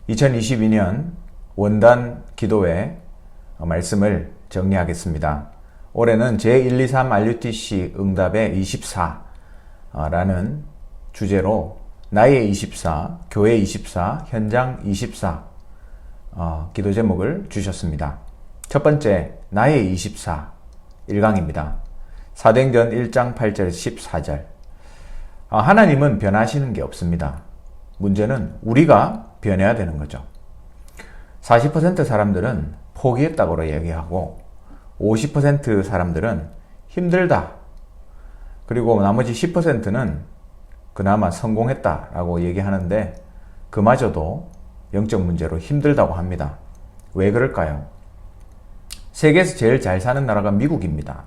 2022년 원단 기도회 말씀을 정리하겠습니다. 올해는 제123 RUTC 응답의 24라는 주제로 나의 24, 교회 24, 현장 24 기도 제목을 주셨습니다. 첫 번째, 나의 24 1강입니다. 사도행전 1장 8절에서 14절. 하나님은 변하시는 게 없습니다. 문제는 우리가 변해야 되는 거죠. 40% 사람들은 포기했다고 얘기하고 50% 사람들은 힘들다. 그리고 나머지 10%는 그나마 성공했다라고 얘기하는데 그마저도 영적 문제로 힘들다고 합니다. 왜 그럴까요? 세계에서 제일 잘 사는 나라가 미국입니다.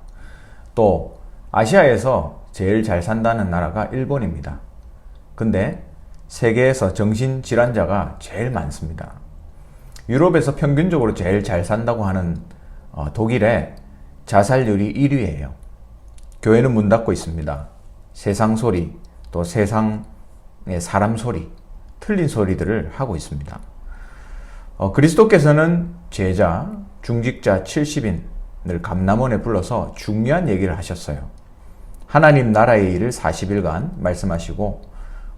또 아시아에서 제일 잘 산다는 나라가 일본입니다. 근데 세계에서 정신질환자가 제일 많습니다. 유럽에서 평균적으로 제일 잘 산다고 하는 독일의 자살률이 1위예요. 교회는 문 닫고 있습니다. 세상 소리, 또 세상의 사람 소리, 틀린 소리들을 하고 있습니다. 그리스도께서는 제자, 중직자 70인을 감람원에 불러서 중요한 얘기를 하셨어요. 하나님 나라의 일을 40일간 말씀하시고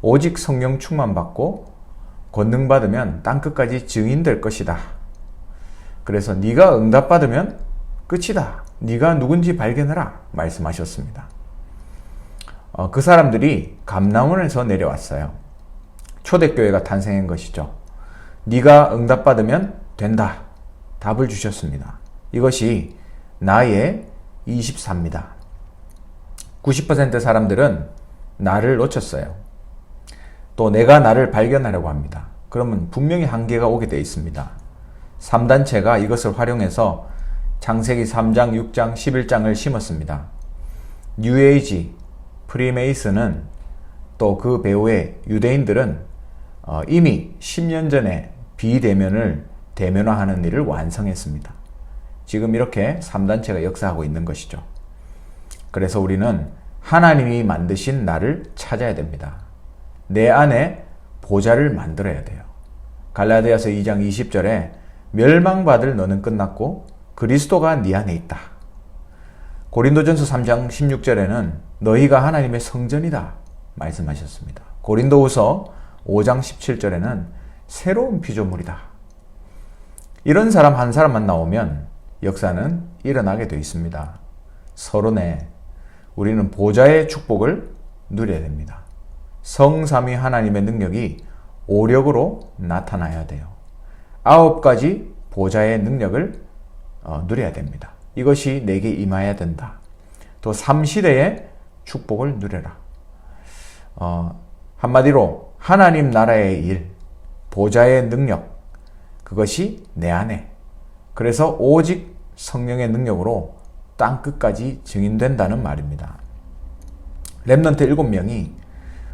오직 성령 충만받고 권능 받으면 땅끝까지 증인될 것이다. 그래서 네가 응답받으면 끝이다. 네가 누군지 발견해라 말씀하셨습니다. 그 사람들이 감람원에서 내려왔어요. 초대교회가 탄생한 것이죠. 네가 응답받으면 된다. 답을 주셨습니다. 이것이 나의 24입니다. 90% 사람들은 나를 놓쳤어요. 또 내가 나를 발견하려고 합니다. 그러면 분명히 한계가 오게 되어 있습니다. 3단체가 이것을 활용해서 창세기 3장, 6장, 11장을 심었습니다. 뉴에이지, 프리메이슨은 또 그 배후의 유대인들은 이미 10년 전에 비대면을 대면화하는 일을 완성했습니다. 지금 이렇게 3단체가 역사하고 있는 것이죠. 그래서 우리는 하나님이 만드신 나를 찾아야 됩니다. 내 안에 보좌를 만들어야 돼요. 갈라디아서 2장 20절에 멸망받을 너는 끝났고 그리스도가 네 안에 있다. 고린도전서 3장 16절에는 너희가 하나님의 성전이다 말씀하셨습니다. 고린도후서 5장 17절에는 새로운 피조물이다. 이런 사람 한 사람만 나오면 역사는 일어나게 되어 있습니다. 서론에 우리는 보좌의 축복을 누려야 됩니다. 성삼위 하나님의 능력이 오력으로 나타나야 돼요. 9가지 보좌의 능력을 누려야 됩니다. 이것이 내게 임해야 된다. 또 3시대의 축복을 누려라. 한마디로 하나님 나라의 일, 보좌의 능력, 그것이 내 안에. 그래서 오직 성령의 능력으로 땅끝까지 증인된다는 말입니다. 렘넌트 7명이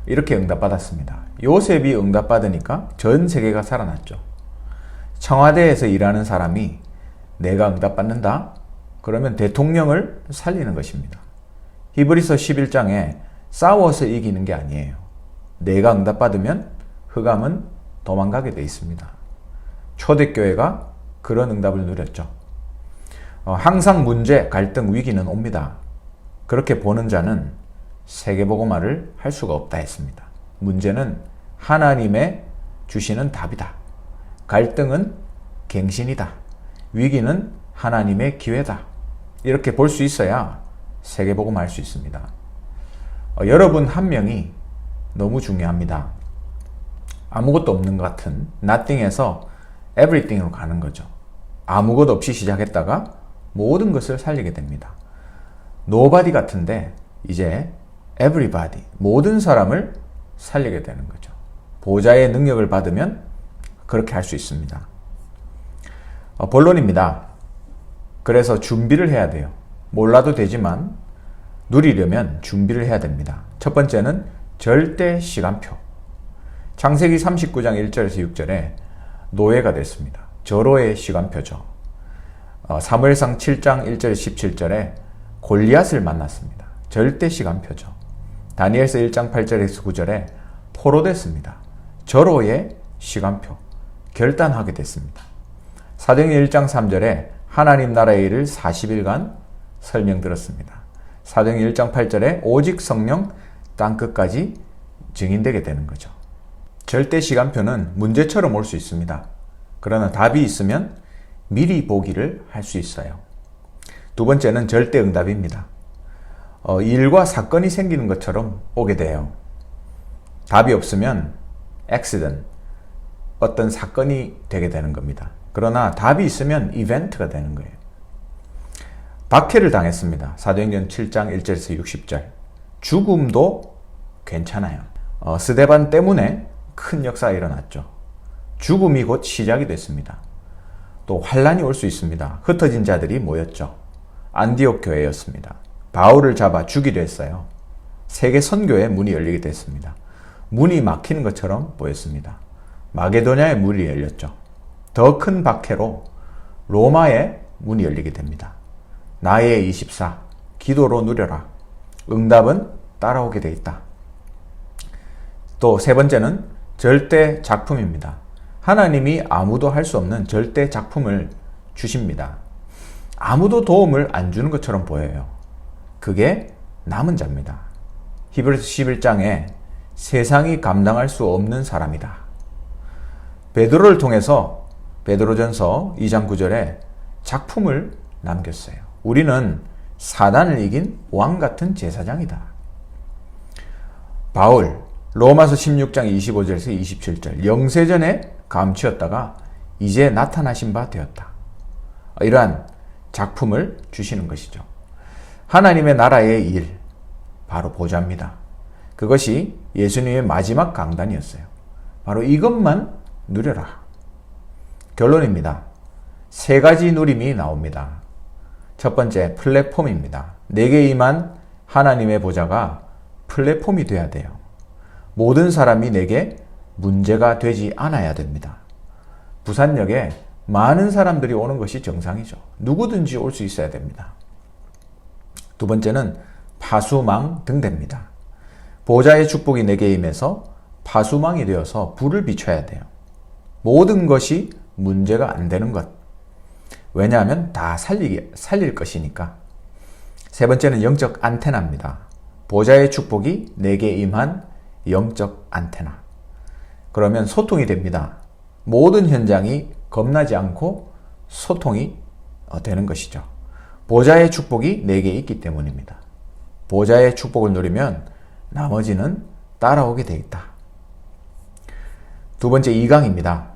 이렇게 응답받았습니다. 요셉이 응답받으니까 전 세계가 살아났죠. 청와대에서 일하는 사람이 내가 응답받는다? 그러면 대통령을 살리는 것입니다. 히브리서 11장에 싸워서 이기는 게 아니에요. 내가 응답받으면 흑암은 도망가게 돼 있습니다. 초대교회가 그런 응답을 누렸죠. 항상 문제, 갈등, 위기는 옵니다. 그렇게 보는 자는 세계복음화를 할 수가 없다 했습니다. 문제는 하나님의 주시는 답이다. 갈등은 갱신이다. 위기는 하나님의 기회다. 이렇게 볼 수 있어야 세계복음화 할 수 있습니다. 여러분 한 명이 너무 중요합니다. 아무것도 없는 것 같은 nothing에서 everything으로 가는 거죠. 아무것도 없이 시작했다가 모든 것을 살리게 됩니다. nobody 같은데 이제 everybody, 모든 사람을 살리게 되는 거죠. 보좌의 능력을 받으면 그렇게 할 수 있습니다. 본론입니다. 그래서 준비를 해야 돼요. 몰라도 되지만 누리려면 준비를 해야 됩니다. 첫 번째는 절대 시간표. 창세기 39장 1절에서 6절에 노예가 됐습니다. 절호의 시간표죠. 사무엘상 7장 1절에서 17절에 골리앗을 만났습니다. 절대 시간표죠. 다니엘서 1장 8절에서 9절에 포로됐습니다. 절호의 시간표. 결단하게 됐습니다. 사도행전 1장 3절에 하나님 나라의 일을 40일간 설명들었습니다. 사도행전 1장 8절에 오직 성령 땅끝까지 증인되게 되는 거죠. 절대 시간표는 문제처럼 올 수 있습니다. 그러나 답이 있으면 미리 보기를 할 수 있어요. 두 번째는 절대 응답입니다. 일과 사건이 생기는 것처럼 오게 돼요. 답이 없으면 accident, 어떤 사건이 되게 되는 겁니다. 그러나 답이 있으면 이벤트가 되는 거예요. 박해를 당했습니다. 사도행전 7장 1절에서 60절. 죽음도 괜찮아요. 스데반 때문에 큰 역사가 일어났죠. 죽음이 곧 시작이 됐습니다. 또 환란이 올 수 있습니다. 흩어진 자들이 모였죠. 안디옥 교회였습니다. 바울을 잡아 죽이려 했어요. 세계 선교의 문이 열리게 됐습니다. 문이 막히는 것처럼 보였습니다. 마게도냐의 문이 열렸죠. 더 큰 박해로 로마의 문이 열리게 됩니다. 나의 24, 기도로 누려라. 응답은 따라오게 돼 있다. 또 세 번째는 절대 작품입니다. 하나님이 아무도 할 수 없는 절대 작품을 주십니다. 아무도 도움을 안 주는 것처럼 보여요. 그게 남은 자입니다. 히브리서 11장에 세상이 감당할 수 없는 사람이다. 베드로를 통해서 베드로전서 2장 9절에 작품을 남겼어요. 우리는 사단을 이긴 왕 같은 제사장이다. 바울 로마서 16장 25절에서 27절 영세전에 감추었다가 이제 나타나신 바 되었다. 이러한 작품을 주시는 것이죠. 하나님의 나라의 일, 바로 보좌입니다. 그것이 예수님의 마지막 강단이었어요. 바로 이것만 누려라. 결론입니다. 세 가지 누림이 나옵니다. 첫 번째, 플랫폼입니다. 내게 임한 하나님의 보좌가 플랫폼이 돼야 돼요. 모든 사람이 내게 문제가 되지 않아야 됩니다. 부산역에 많은 사람들이 오는 것이 정상이죠. 누구든지 올 수 있어야 됩니다. 두 번째는 파수망 등대입니다. 보좌의 축복이 내게 임해서 파수망이 되어서 불을 비춰야 돼요. 모든 것이 문제가 안 되는 것. 왜냐하면 다 살릴 것이니까. 세 번째는 영적 안테나입니다. 보좌의 축복이 내게 임한 영적 안테나. 그러면 소통이 됩니다. 모든 현장이 겁나지 않고 소통이 되는 것이죠. 보좌의 축복이 내게 있기 때문입니다. 보좌의 축복을 누리면 나머지는 따라오게 돼 있다. 두 번째 2강입니다.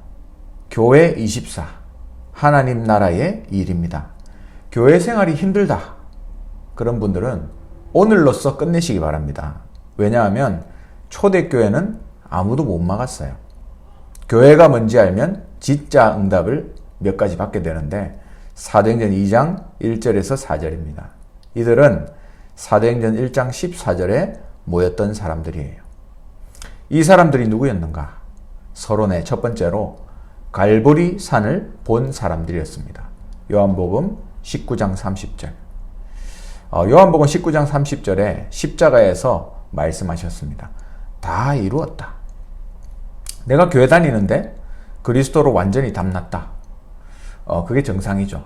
교회 24. 하나님 나라의 일입니다. 교회 생활이 힘들다. 그런 분들은 오늘로써 끝내시기 바랍니다. 왜냐하면 초대교회는 아무도 못 막았어요. 교회가 뭔지 알면 진짜 응답을 몇 가지 받게 되는데 사도행전 2장 1절에서 4절입니다. 이들은 사도행전 1장 14절에 모였던 사람들이에요. 이 사람들이 누구였는가? 서론의 첫 번째로 갈보리 산을 본 사람들이었습니다. 요한복음 19장 30절. 요한복음 19장 30절에 십자가에서 말씀하셨습니다. 다 이루었다. 내가 교회 다니는데 그리스도로 완전히 답났다. 그게 정상이죠.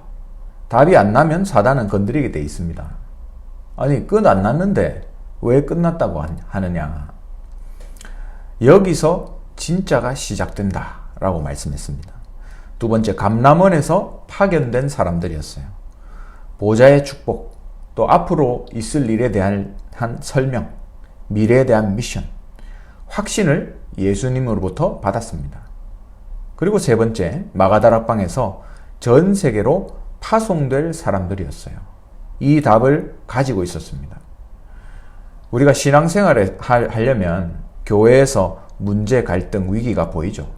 답이 안 나면 사단은 건드리게 돼 있습니다. 아니, 끝 안 났는데 왜 끝났다고 하느냐. 여기서 진짜가 시작된다 라고 말씀했습니다. 두 번째, 감람원에서 파견된 사람들이었어요. 보좌의 축복, 또 앞으로 있을 일에 대한 설명, 미래에 대한 미션, 확신을 예수님으로부터 받았습니다. 그리고 세 번째, 마가다락방에서 전 세계로 파송될 사람들이었어요. 이 답을 가지고 있었습니다. 우리가 신앙생활을 하려면 교회에서 문제, 갈등, 위기가 보이죠.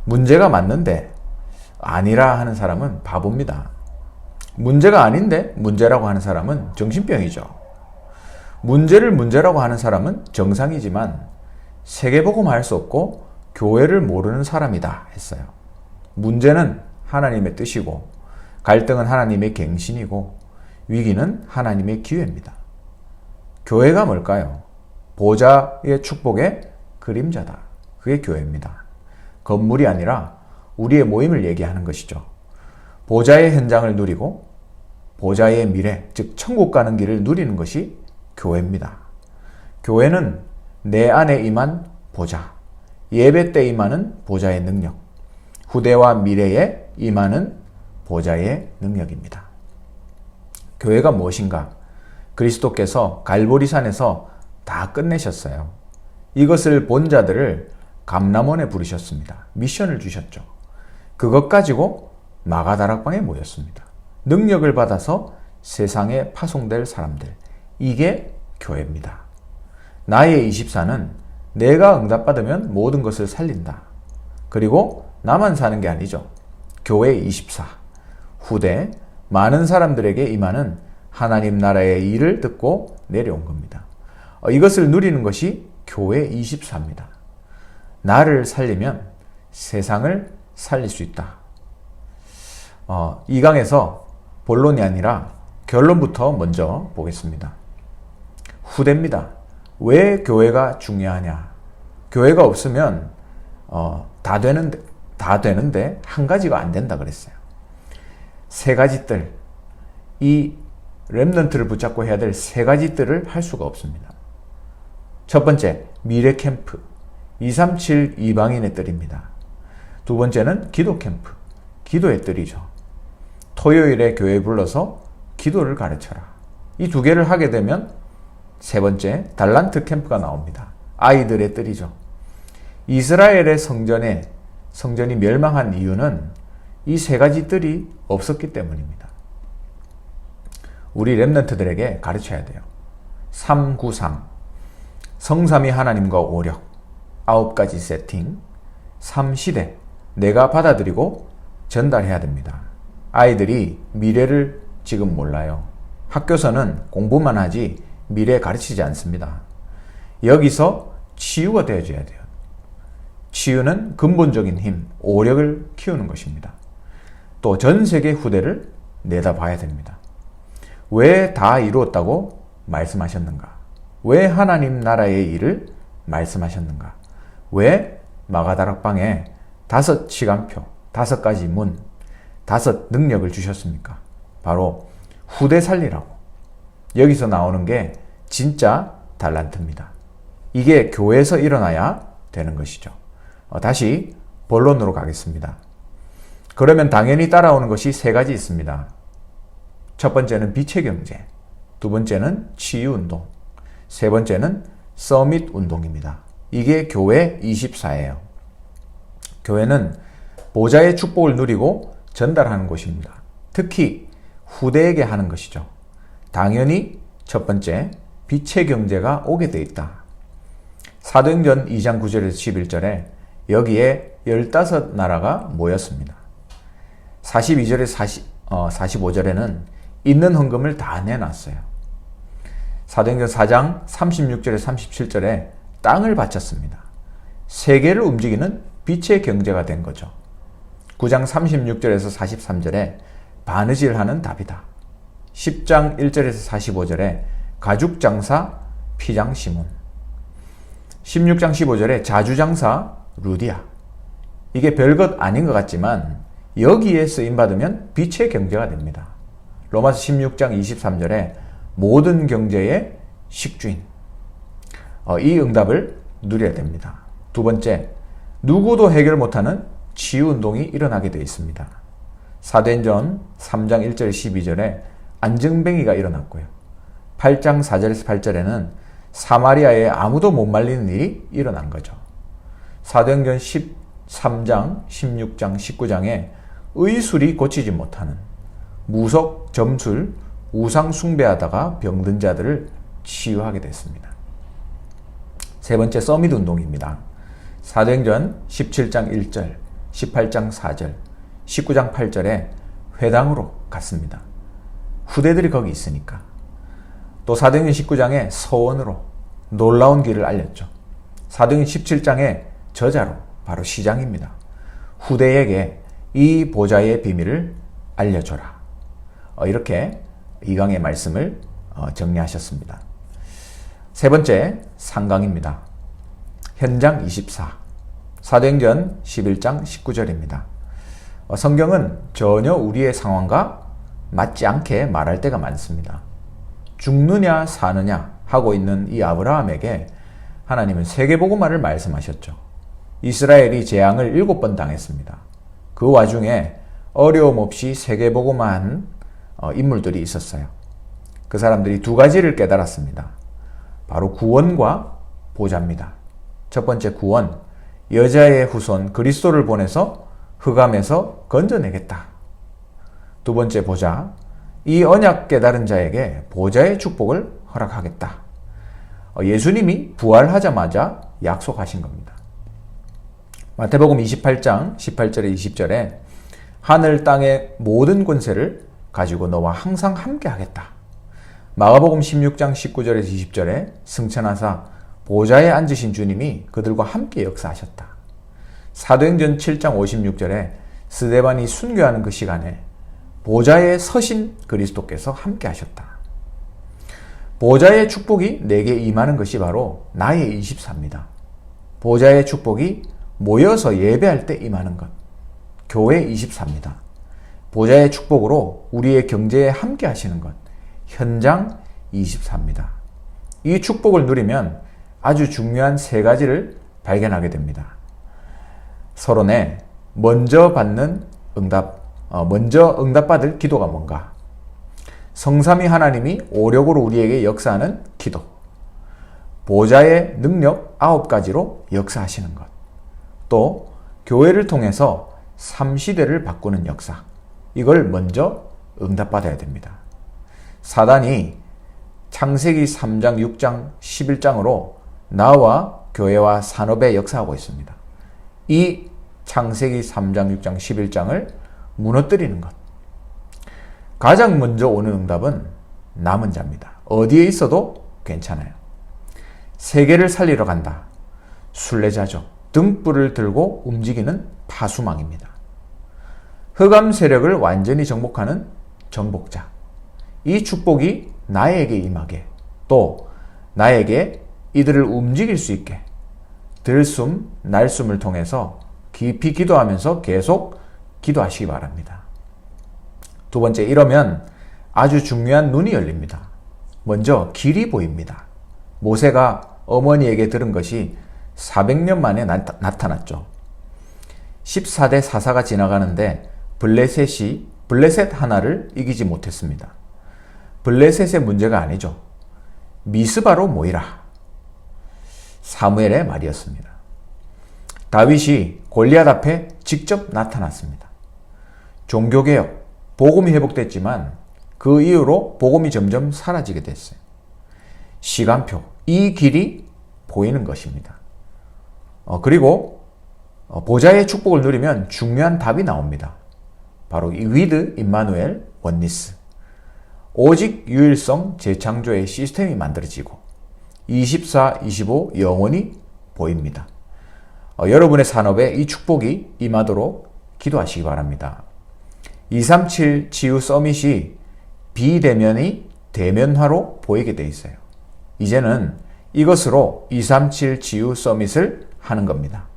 문제가 맞는데 아니라 하는 사람은 바보입니다. 문제가 아닌데 문제라고 하는 사람은 정신병이죠. 문제를 문제라고 하는 사람은 정상이지만 세계복음을 할 수 없고 교회를 모르는 사람이다 했어요. 문제는 하나님의 뜻이고 갈등은 하나님의 갱신이고 위기는 하나님의 기회입니다. 교회가 뭘까요? 보좌의 축복의 그림자다. 그게 교회입니다. 건물이 아니라 우리의 모임을 얘기하는 것이죠. 보좌의 현장을 누리고 보좌의 미래, 즉 천국 가는 길을 누리는 것이 교회입니다. 교회는 내 안에 임한 보좌, 예배 때 임하는 보좌의 능력, 후대와 미래에 임하는 보좌의 능력입니다. 교회가 무엇인가? 그리스도께서 갈보리산에서 다 끝내셨어요. 이것을 본 자들을 감람원에 부르셨습니다. 미션을 주셨죠. 그것 가지고 마가다락방에 모였습니다. 능력을 받아서 세상에 파송될 사람들. 이게 교회입니다. 나의 24는 내가 응답받으면 모든 것을 살린다. 그리고 나만 사는 게 아니죠. 교회 24. 후대 많은 사람들에게 임하는 하나님 나라의 일을 듣고 내려온 겁니다. 이것을 누리는 것이 교회 24입니다. 나를 살리면 세상을 살릴 수 있다. 이 강에서 본론이 아니라 결론부터 먼저 보겠습니다. 후대입니다. 왜 교회가 중요하냐? 교회가 없으면 다 되는데 한 가지가 안 된다 그랬어요. 세 가지 뜰, 이 렘넌트를 붙잡고 해야 될 세 가지 뜰을 할 수가 없습니다. 첫 번째, 미래 캠프, 237 이방인의 뜰입니다. 두 번째는 기도 캠프, 기도의 뜰이죠. 토요일에 교회에 불러서 기도를 가르쳐라. 이 두 개를 하게 되면 세 번째, 달란트 캠프가 나옵니다. 아이들의 뜰이죠. 이스라엘의 성전이 멸망한 이유는 이 세 가지 뜰이 없었기 때문입니다. 우리 렘넌트들에게 가르쳐야 돼요. 393, 성삼위 하나님과 오력, 9가지 세팅, 3시대, 내가 받아들이고 전달해야 됩니다. 아이들이 미래를 지금 몰라요. 학교에서는 공부만 하지 미래 가르치지 않습니다. 여기서 치유가 되어줘야 돼요. 치유는 근본적인 힘, 오력을 키우는 것입니다. 또 전 세계 후대를 내다봐야 됩니다. 왜 다 이루었다고 말씀하셨는가? 왜 하나님 나라의 일을 말씀하셨는가? 왜 마가다락방에 5시간표, 5가지 문, 5 능력을 주셨습니까? 바로 후대 살리라고. 여기서 나오는 게 진짜 달란트입니다. 이게 교회에서 일어나야 되는 것이죠. 다시 본론으로 가겠습니다. 그러면 당연히 따라오는 것이 세 가지 있습니다. 첫 번째는 빛의 경제, 두 번째는 치유운동, 세 번째는 서밋 운동입니다. 이게 교회 24예요. 교회는 보좌의 축복을 누리고 전달하는 곳입니다. 특히 후대에게 하는 것이죠. 당연히 첫 번째, 빛의 경제가 오게 돼 있다. 사도행전 2장 9절에서 11절에 여기에 15나라가 모였습니다. 42절에서 45절에는 있는 헌금을 다 내놨어요. 사도행전 4장 36절에서 37절에 땅을 바쳤습니다. 세계를 움직이는 빛의 경제가 된 거죠. 9장 36절에서 43절에 바느질하는 답이다. 10장 1절에서 45절에 가죽장사 피장 시몬, 16장 15절에 자주장사 루디아. 이게 별것 아닌 것 같지만 여기에 쓰임받으면 빛의 경제가 됩니다. 로마서 16장 23절에 모든 경제의 식주인. 이 응답을 누려야 됩니다. 두 번째, 누구도 해결 못하는 치유운동이 일어나게 되어 있습니다. 사도행전 3장 1절 12절에 안증뱅이가 일어났고요. 8장 4절에서 8절에는 사마리아에 아무도 못 말리는 일이 일어난 거죠. 사도행전 13장, 16장, 19장에 의술이 고치지 못하는 무속, 점술, 우상 숭배하다가 병든 자들을 치유하게 됐습니다. 세 번째, 서밋 운동입니다. 사도행전 17장 1절, 18장 4절, 19장 8절에 회당으로 갔습니다. 후대들이 거기 있으니까. 또 사도행전 19장에 서원으로 놀라운 길을 알렸죠. 사도행전 17장에 저자로 바로 시장입니다. 후대에게 이 보좌의 비밀을 알려줘라. 이렇게 이강의 말씀을 정리하셨습니다. 세 번째, 상강입니다. 현장 24, 사도행전 11장 19절입니다. 성경은 전혀 우리의 상황과 맞지 않게 말할 때가 많습니다. 죽느냐 사느냐 하고 있는 이 아브라함에게 하나님은 세계복음화를 말씀하셨죠. 이스라엘이 재앙을 7번 당했습니다. 그 와중에 어려움 없이 세계복음화한 인물들이 있었어요. 그 사람들이 두 가지를 깨달았습니다. 바로 구원과 보좌입니다. 첫 번째 구원, 여자의 후손 그리스도를 보내서 흑암에서 건져내겠다. 두 번째 보좌, 이 언약 깨달은 자에게 보좌의 축복을 허락하겠다. 예수님이 부활하자마자 약속하신 겁니다. 마태복음 28장 18절에 20절에 하늘 땅의 모든 권세를 가지고 너와 항상 함께 하겠다. 마가복음 16장 19절에서 20절에 승천하사 보좌에 앉으신 주님이 그들과 함께 역사하셨다. 사도행전 7장 56절에 스데반이 순교하는 그 시간에 보좌에 서신 그리스도께서 함께 하셨다. 보좌의 축복이 내게 임하는 것이 바로 나의 24입니다. 보좌의 축복이 모여서 예배할 때 임하는 것. 교회 24입니다. 보좌의 축복으로 우리의 경제에 함께 하시는 것. 현장 24입니다. 이 축복을 누리면 아주 중요한 세 가지를 발견하게 됩니다. 서론에 먼저 응답받을 기도가 뭔가? 성삼위 하나님이 오력으로 우리에게 역사하는 기도. 보좌의 능력 9가지로 역사하시는 것. 또 교회를 통해서 3시대를 바꾸는 역사. 이걸 먼저 응답받아야 됩니다. 사단이 창세기 3장, 6장, 11장으로 나와 교회와 산업에 역사하고 있습니다. 이 창세기 3장, 6장, 11장을 무너뜨리는 것. 가장 먼저 오는 응답은 남은 자입니다. 어디에 있어도 괜찮아요. 세계를 살리러 간다. 순례자죠. 등불을 들고 움직이는 파수망입니다. 흑암 세력을 완전히 정복하는 정복자. 이 축복이 나에게 임하게, 또 나에게 이들을 움직일 수 있게 들숨, 날숨을 통해서 깊이 기도하면서 계속 기도하시기 바랍니다. 두 번째, 이러면 아주 중요한 눈이 열립니다. 먼저 길이 보입니다. 모세가 어머니에게 들은 것이 400년 만에 나타났죠. 14대 사사가 지나가는데 블레셋 하나를 이기지 못했습니다. 블레셋의 문제가 아니죠. 미스바로 모이라. 사무엘의 말이었습니다. 다윗이 골리앗 앞에 직접 나타났습니다. 종교개혁, 복음이 회복됐지만 그 이후로 복음이 점점 사라지게 됐어요. 시간표, 이 길이 보이는 것입니다. 그리고 보좌의 축복을 누리면 중요한 답이 나옵니다. 바로 이 위드 임마누엘 원니스. 오직 유일성 재창조의 시스템이 만들어지고 24, 25 영원히 보입니다. 여러분의 산업에 이 축복이 임하도록 기도하시기 바랍니다. 237 지우 서밋이 비대면이 대면화로 보이게 돼 있어요. 이제는 이것으로 237 지우 서밋을 하는 겁니다.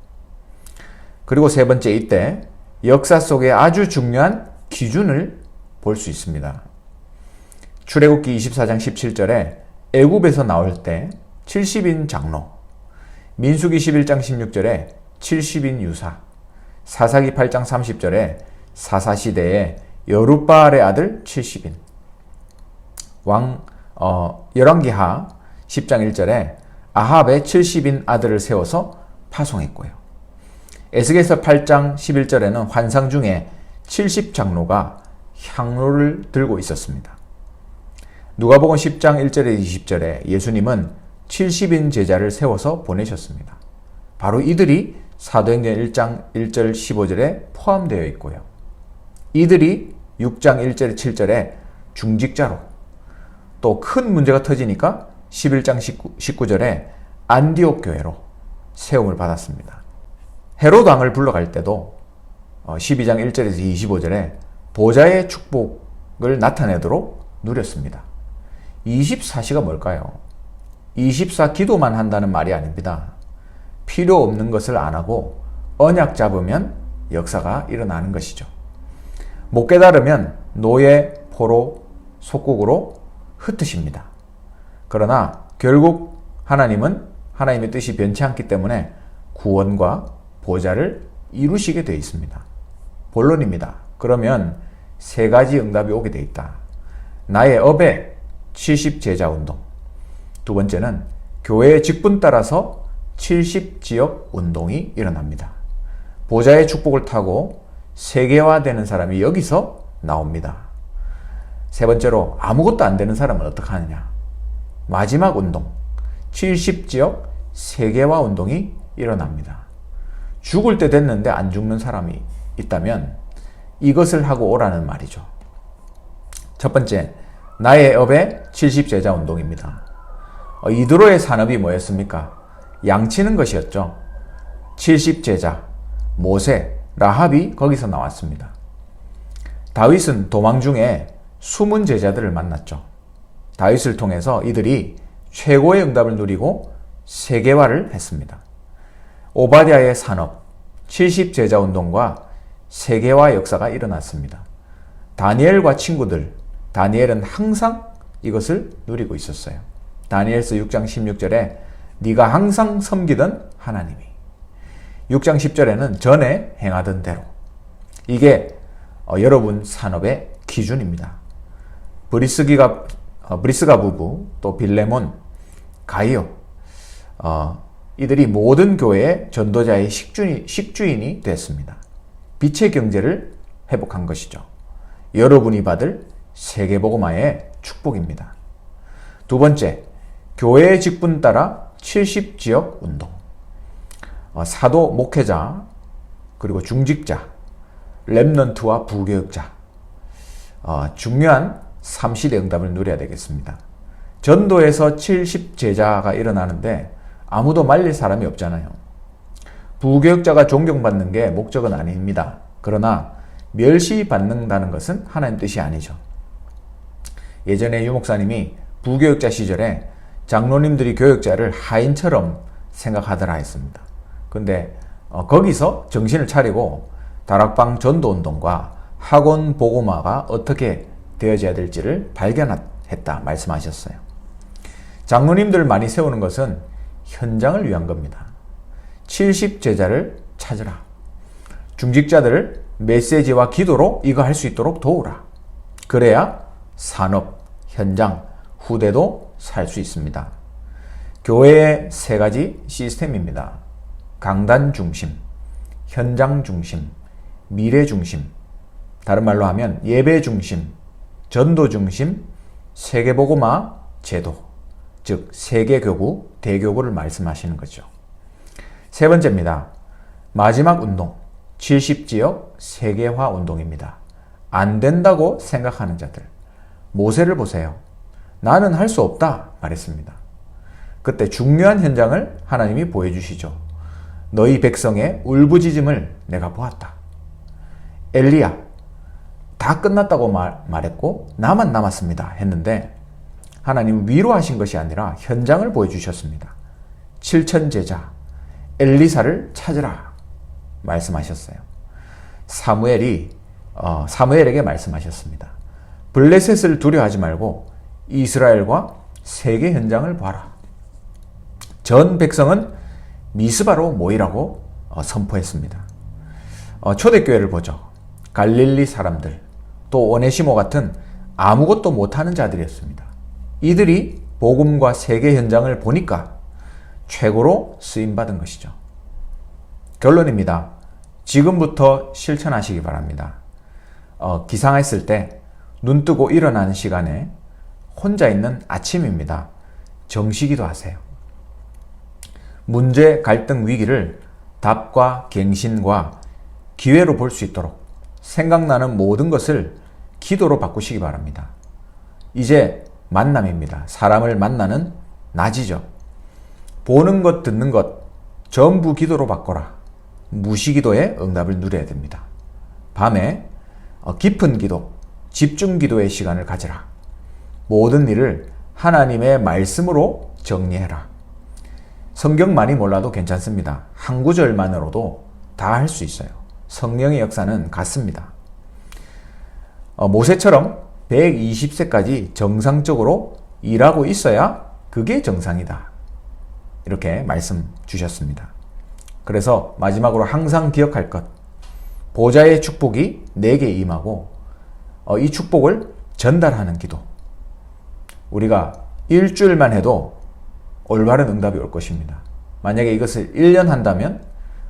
그리고 세 번째, 이때 역사 속에 아주 중요한 기준을 볼 수 있습니다. 출애굽기 24장 17절에 애굽에서 나올 때 70인 장로, 민수기 11장 16절에 70인 유사, 사사기 8장 30절에 사사시대에 여룻바알의 아들 70인, 열왕기하 10장 1절에 아합의 70인 아들을 세워서 파송했고요. 에스겔서 8장 11절에는 환상 중에 70장로가 향로를 들고 있었습니다. 누가복음 10장 1절에 20절에 예수님은 70인 제자를 세워서 보내셨습니다. 바로 이들이 사도행전 1장 1절 15절에 포함되어 있고요. 이들이 6장 1절 7절에 중직자로, 또 큰 문제가 터지니까 11장 19절에 안디옥 교회로 세움을 받았습니다. 헤롯 왕을 불러갈 때도 12장 1절에서 25절에 보좌의 축복을 나타내도록 누렸습니다. 24시가 뭘까요? 24 기도만 한다는 말이 아닙니다. 필요 없는 것을 안 하고 언약 잡으면 역사가 일어나는 것이죠. 못 깨달으면 노예, 포로, 속국으로 흩으십니다. 그러나 결국 하나님은 하나님의 뜻이 변치 않기 때문에 구원과 보좌를 이루시게 되어 있습니다. 본론입니다. 그러면 세 가지 응답이 오게 되어 있다. 나의 업의 70제자 운동. 두 번째는 교회의 직분 따라서 70지역 운동이 일어납니다. 보좌의 축복을 타고 세계화되는 사람이 여기서 나옵니다. 세 번째로 아무것도 안 되는 사람은 어떻게 하느냐. 마지막 운동, 70지역 세계화 운동이 일어납니다. 죽을 때 됐는데 안 죽는 사람이 있다면 이것을 하고 오라는 말이죠. 첫 번째, 나의 업의 70제자 운동입니다. 이드로의 산업이 뭐였습니까? 양치는 것이었죠. 70제자, 모세, 라합이 거기서 나왔습니다. 다윗은 도망 중에 숨은 제자들을 만났죠. 다윗을 통해서 이들이 최고의 응답을 누리고 세계화를 했습니다. 오바댜의 산업, 70제자 운동과 세계화 역사가 일어났습니다. 다니엘과 친구들, 다니엘은 항상 이것을 누리고 있었어요. 다니엘서 6장 16절에 네가 항상 섬기던 하나님이, 6장 10절에는 전에 행하던 대로. 이게 여러분 산업의 기준입니다. 브리스가 부부, 또 빌레몬, 가이오, 이들이 모든 교회의 전도자의 식주인이 됐습니다. 빛의 경제를 회복한 것이죠. 여러분이 받을 세계복음화의 축복입니다. 두 번째, 교회의 직분 따라 70지역 운동. 사도, 목회자, 그리고 중직자, 렘넌트와 부교육자, 중요한 삼실의 응답을 누려야 되겠습니다. 전도에서 70제자가 일어나는데 아무도 말릴 사람이 없잖아요. 부교육자가 존경받는 게 목적은 아닙니다. 그러나 멸시받는다는 것은 하나님 뜻이 아니죠. 예전에 유 목사님이 부교육자 시절에 장로님들이 교육자를 하인처럼 생각하더라 했습니다. 근데 거기서 정신을 차리고 다락방 전도운동과 학원 복음화가 어떻게 되어져야 될지를 발견했다 말씀하셨어요. 장로님들을 많이 세우는 것은 현장을 위한 겁니다. 70제자를 찾으라. 중직자들을 메시지와 기도로 이거 할 수 있도록 도우라. 그래야 산업, 현장, 후대도 살 수 있습니다. 교회의 세 가지 시스템입니다. 강단 중심, 현장 중심, 미래 중심. 다른 말로 하면 예배 중심, 전도 중심, 세계복음화 제도, 즉 세계교구, 대교구를 말씀하시는 거죠. 세 번째입니다. 마지막 운동, 70지역 세계화 운동입니다. 안 된다고 생각하는 자들. 모세를 보세요. 나는 할 수 없다 말했습니다. 그때 중요한 현장을 하나님이 보여주시죠. 너희 백성의 울부짖음을 내가 보았다. 엘리야, 다 끝났다고 말했고 나만 남았습니다 했는데 하나님은 위로하신 것이 아니라 현장을 보여주셨습니다. 7천 제자 엘리사를 찾으라 말씀하셨어요. 사무엘에게 말씀하셨습니다. 블레셋을 두려워하지 말고 이스라엘과 세계 현장을 봐라. 전 백성은 미스바로 모이라고 선포했습니다. 초대교회를 보죠. 갈릴리 사람들, 또 오네시모 같은 아무것도 못하는 자들이었습니다. 이들이 복음과 세계 현장을 보니까 최고로 쓰임받은 것이죠. 결론입니다. 지금부터 실천하시기 바랍니다. 기상했을 때 눈 뜨고 일어나는 시간에 혼자 있는 아침입니다. 정시기도 하세요. 문제, 갈등, 위기를 답과 갱신과 기회로 볼 수 있도록 생각나는 모든 것을 기도로 바꾸시기 바랍니다. 이제 만남입니다. 사람을 만나는 낮이죠. 보는 것, 듣는 것 전부 기도로 바꿔라. 무시기도의 응답을 누려야 됩니다. 밤에 깊은 기도, 집중 기도의 시간을 가지라. 모든 일을 하나님의 말씀으로 정리해라. 성경 많이 몰라도 괜찮습니다. 한 구절만으로도 다 할 수 있어요. 성령의 역사는 같습니다. 모세처럼 120세까지 정상적으로 일하고 있어야 그게 정상이다. 이렇게 말씀 주셨습니다. 그래서 마지막으로 항상 기억할 것. 보좌의 축복이 내게 임하고 이 축복을 전달하는 기도. 우리가 일주일만 해도 올바른 응답이 올 것입니다. 만약에 이것을 1년 한다면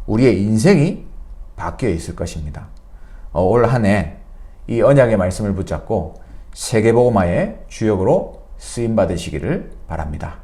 우리의 인생이 바뀌어 있을 것입니다. 올 한 해 이 언약의 말씀을 붙잡고 세계복음화의 주역으로 쓰임받으시기를 바랍니다.